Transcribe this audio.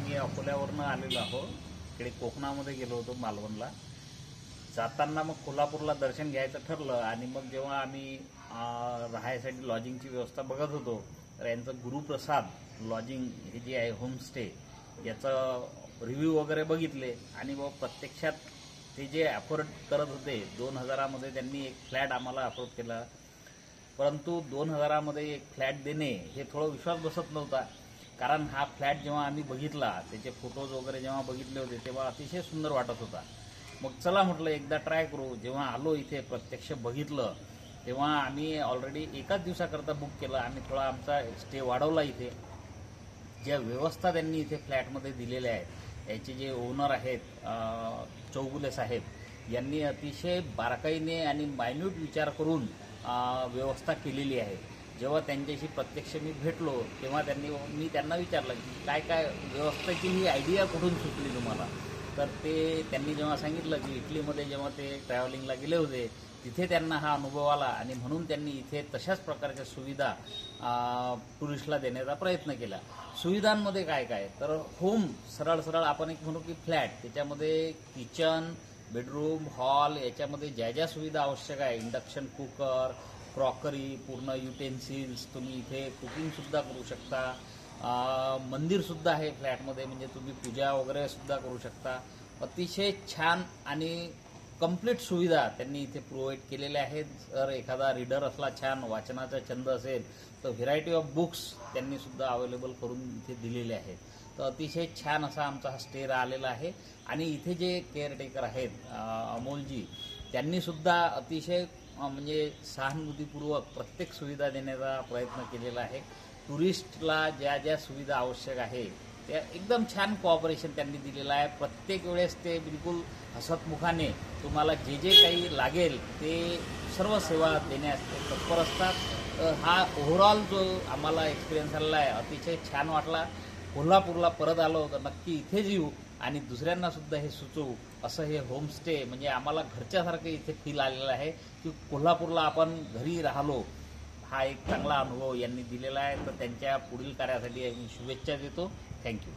आम्ही अकोल्यावरनं आलेलो आहोत. इकडे कोकणामध्ये गेलो होतो मालवणला. जाताना मग कोल्हापूरला दर्शन घ्यायचं ठरलं आणि मग जेव्हा आम्ही राहायसाठी लॉजिंगची व्यवस्था बघत होतो तर यांचं गुरुप्रसाद लॉजिंग हे जे आहे होमस्टे याचं रिव्ह्यू वगैरे बघितले आणि मग प्रत्यक्षात ते जे अफोर्ड करत होते 2000मध्ये त्यांनी एक फ्लॅट आम्हाला अफोर्ड केला. परंतु 2000मध्ये एक फ्लॅट देणे हे थोडं विश्वास बसत नव्हता. कारण हा फ्लॅट जेव्हा आम्ही बघितला त्याचे फोटोज वगैरे जेव्हा बघितले होते तेव्हा अतिशय सुंदर वाटत होता. मग चला म्हटलं एकदा ट्राय करू. जेव्हा आलो इथे प्रत्यक्ष बघितलं तेव्हा आम्ही ऑलरेडी एकाच दिवसाकरता बुक केलं. आम्ही थोडा आमचा स्टे वाढवला. इथे ज्या व्यवस्था त्यांनी इथे फ्लॅटमध्ये दिलेल्या आहेत याचे जे ओनर आहेत चौगुले साहेब यांनी अतिशय बारकाईने आणि मायन्यूट विचार करून व्यवस्था केलेली आहे. जेव्हा त्यांच्याशी प्रत्यक्ष मी भेटलो तेव्हा मी त्यांना विचारलं की काय काय व्यवस्थेची ही आयडिया कुठून सुचली तुम्हाला. तर त्यांनी जेव्हा सांगितलं की इटलीमध्ये जेव्हा ते ट्रॅव्हलिंगला गेले होते तिथे त्यांना हा अनुभव आला आणि म्हणून त्यांनी इथे तशाच प्रकारच्या सुविधा टुरिस्टला देण्याचा प्रयत्न केला. सुविधांमध्ये काय काय तर होम सरळ सरळ आपण एक म्हणू की फ्लॅट त्याच्यामध्ये किचन बेडरूम हॉल याच्यामध्ये ज्या ज्या सुविधा आवश्यक आहे इंडक्शन कुकर क्रॉकरी पूर्ण युटेन्सिल्स तुम्ही इथे कुकिंगसुद्धा करू शकता. मंदिरसुद्धा आहे फ्लॅटमध्ये म्हणजे तुम्ही पूजा वगैरे सुद्धा करू शकता. अतिशय छान आणि कंप्लीट सुविधा त्यांनी इथे प्रोव्हाइड केलेल्या आहेत. जर एखादा रीडर असला छान वाचनाचा छंद असेल तर व्हेरायटी ऑफ बुक्स त्यांनी सुद्धा अवेलेबल करून इथे दिलेले आहेत. तर अतिशय छान असा आमचा हा स्टे राहिलेला आहे. आणि इथे जे केअरटेकर आहेत अमोलजी त्यांनीसुद्धा अतिशय म्हणजे सहानुभूतीपूर्वक प्रत्येक सुविधा देण्याचा प्रयत्न केलेला आहे. टुरिस्टला ज्या ज्या सुविधा आवश्यक आहे त्या एकदम छान कोऑपरेशन त्यांनी दिलेलं आहे. प्रत्येक वेळेस ते बिलकुल हसतमुखाने तुम्हाला जे जे काही लागेल ते सर्व सेवा देण्यास तत्पर असतात. हा ओव्हरऑल जो आम्हाला एक्सपिरियन्स आलेला आहे अतिशय छान वाटला. कोल्हापूरला परत आलो तर नक्की इथेच येऊ आणि दुसऱ्यांना सुद्धा हे सुचवू. असं हे होमस्टे म्हणजे आम्हाला घरच्यासारखं इथे फील आलेलं आहे की कोल्हापूरला आपण घरी राहिलो. हा एक चांगला अनुभव यांनी दिलेला आहे. तर त्यांच्या पुढील कार्यासाठी मी शुभेच्छा देतो. थँक्यू.